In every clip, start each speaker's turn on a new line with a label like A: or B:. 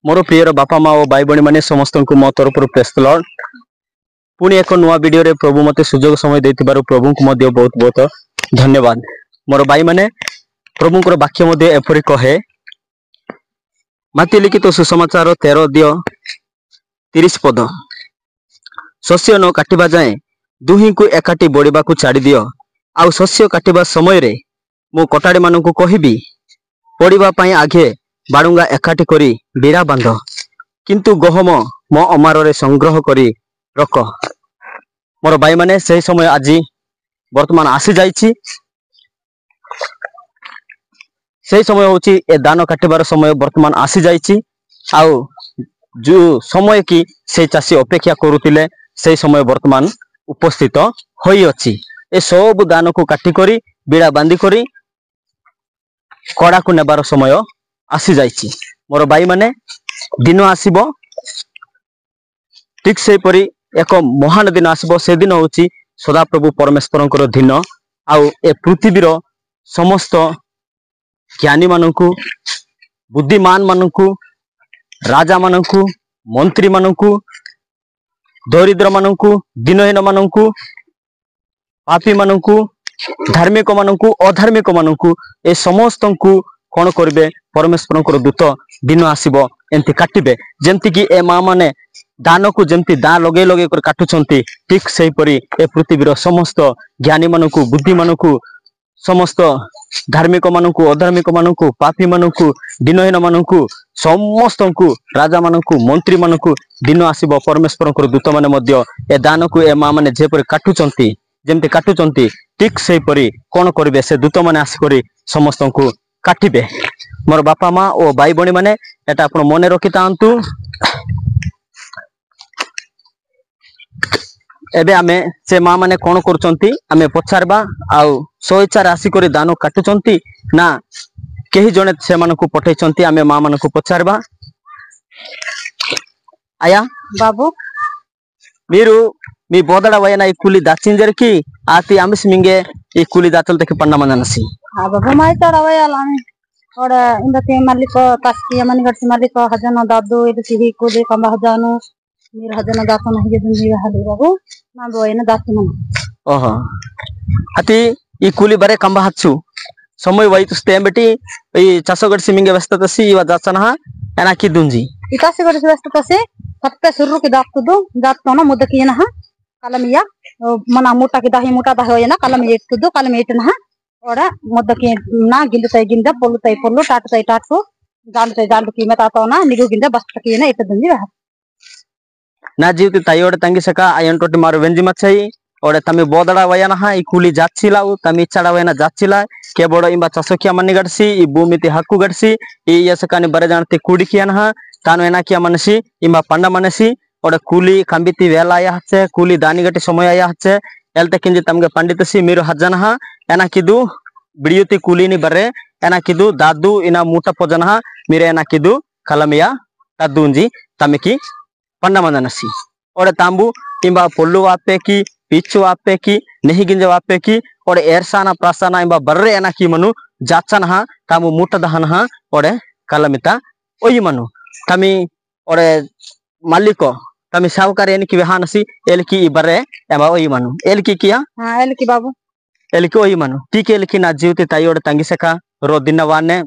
A: मोर prior बापा माँ और भाई भाई मैंने समस्त को मो तरफ प्रेस द लॉर्ड पुणी एक नुआ वीडियो रे प्रभु मते सुजोग समय देथिबारु प्रभु को मध्य बहुत बहुत धन्यवाद। मोर भाई माने प्रभु को वाक्य मध्य एपरि कहे माती लिखित सुसमाचार 13:30 पद शस्य न काटिबा जाए दुही को एकाठी बढ़िबा को छाड़ी दियो आउ शस्य काटिबा समय रे मु कटाड़ी मानन को कहिबी पड़िबा पई आगे बाडुंगा एकाठी करी बीड़ा बांध किंतु गहम मो अमार रे संग्रह करी रख। मोर भाई माने से समय आज वर्तमान आसी जाइछि से समय होची ए दान काटिबार समय वर्तमान आसी जाइछि आउ जो समय की से चासी अपेक्षा करुतिले से समय वर्तमान उपस्थित होई अछि। ए सब दान को काटी करी बीड़ा बांधी करी कड़ा को नेबार समय आसी जाइछि। मोर भाई माने दिन आसीबो ठीक से परी एक महान दिन आसीबो से दिन होची सदा प्रभु परमेश्वरंकर दिन आउ ए पृथ्वीर समस्त ज्ञानी माननकु बुद्धिमान माननकु राजा माननकु मंत्री माननकु दरिद्र माननकु दिनहीन माननकु पापी माननकु धार्मिक माननकु अधार्मिक माननकु ए समस्त को कौन करिवे परमेश्वरंकर दूत दिन आसीबो एंती काटिबे जेंती कि ए माँ माने दान को जेंती दान लगे लगे कर काटुछंती ठीक सेही परी ए पृथ्वीर समस्त ज्ञानी माननकु बुद्धि माननकु समस्त धार्मिक माननकु अधार्मिक माननकु पापी माननकु दिनहीन माननकु समस्त को राजा माननकु मंत्री माननकु दिन आसीबो परमेश्वरंकर दूत माने मध्य ए दान को ए माँ माने जे परी काटुछंती जेमती काटुछंती ठीक सेही परी कौन करिवे से दूत माने आसी करी समस्त को काटिबे। मोर बापा माँ और भाई बणी माने एटा आपण मने रखि तांतु। एबे आमे से माँ माने कौन करचंती आमे पछारबा आउ स्वेच्छा आसी करी दान काटुचंती ना केही जने से मानको पठैचंती आमे माँ मानको पछारबा। आया
B: बाबू
A: मीरू मी बोदड़ा वयना ई कुली दाचिंजर की आती आमिस मिंगे ई कुली दाचल तके पन्ना मननसी
B: आ बाबू माय तड़ा वयलामे और इंदते मालिक तास्की मन गट मालिक हजन दादू इदसी ही कुली कम हजानु मीर हजन दातन ही दुंजी हाली बाबू ना बोयना दातन
A: ओहो आती ई कुली बारे कंबा हच्छु समय वई तुस्ते बेटी ई चासगड सिमिंगे व्यस्त तसी वा दाचन हा एना की दुंजी
B: ई चासगड व्यस्त तसे सत्ते सुरु की दातुदु दातन मुदकी ना कलमिया मना मोटा की दाही मोटा दाही होयना कलम एट्तुदु कलम एटना और मुदकी ना गिलुतै गिंदा पोलुतै पोल्लु टाटुतै टाटु जांडतै जांड की मेतातो ना निगु गिंदा बस्तकी ना एटदुंजी
A: ना जीवती तायोड तंगी सका आयन टोटी मारो वेंजी मछई और तमी बोदड़ा वयना हा ई कुली जाच्छिला तमी इच्छाड़ा वयना जाच्छिला के बड़ो इंबा चसोकिया मन्नी गडसी ई भूमिति हक्कु गडसी ई यसकानी बरे जानते कुडिकियान हा तानो एना किया मनसी इंबा पंडा मनसी और कुली कंबिति वेला या हचे कुली दानी गटी समय या हचे एलते किंजी तमगे पंडितसी मीरो हजन हा एना किदु बिडियोती कुलीनी बरे एना किदु दादू इना मूटा पोजन हा मीरे एना किदु कलमिया तद्दुंजी तमिकी पंडा मननसी और तांबू इंबा पोल्लु वापे की पिच्चु वापे की नहीं गिंजे वापे की और एरसाना प्रासाना इंबा बर्रे एना की मनु जाचन हा तांबू मूटा दहन हा और कलमिता ओई मनु तमी और मालिको तमी सावकार एन की विहानसी एल की बर्रे एबा ओई मनु एल की किया
B: हां एल की बाबू
A: एल की ओई मनु ठीक एल की ना जीवते तायोड तंगी सका रो दिनवाने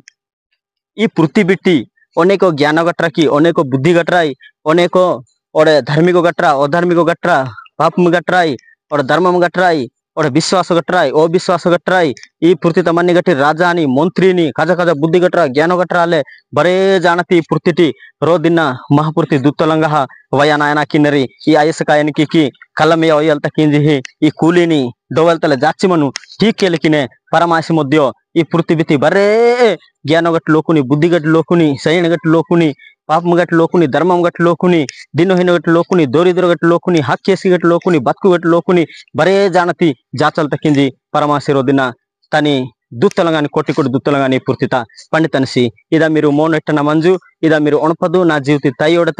A: ई पृथ्वीटी अनेक ज्ञान गटरा की अनेक बुद्धि गटराई अनेक और धार्मिक गटरा अधार्मिक गटरा पाप गटराई और धर्म गटराई और विश्वास गटराई अविश्वास गटराई ई पृथ्वी तमन्नी गटी राजानी मंत्रीनी काजा काजा बुद्धि गटरा ज्ञान गटराले बरे जानती पृथ्वीटी रो दिन महापुर्ति दुत्तलंगा वयाना एना किनरी ई आयस का एन की कलमे ओयल तकिंजी ही ई कुलीनी डोवल तले जाची मनु ठीक के लेकिने परमासी मध्य ई पृथ्वीति बरे ज्ञान गट लोकुनी बुद्धि गट लोकुनी सैन गट लोकुनी पाप गट लोकुनी धर्म गट लोकुनी दिनहीन गट लोकुनी दरिद्र गट लोकुनी हाक्यसी गट लोकुनी बतकु गट लोकुनी बरे जानती जाचल तकिंजी परमासी रो दिन तनी दुत्तलंगानी कोटि कोटि दुत्तलंगानी पूर्तिता पंडितनसी इदा मीरू मोन एट्टना मंजू इदा मीरू अणपदु ना जीवती तायोड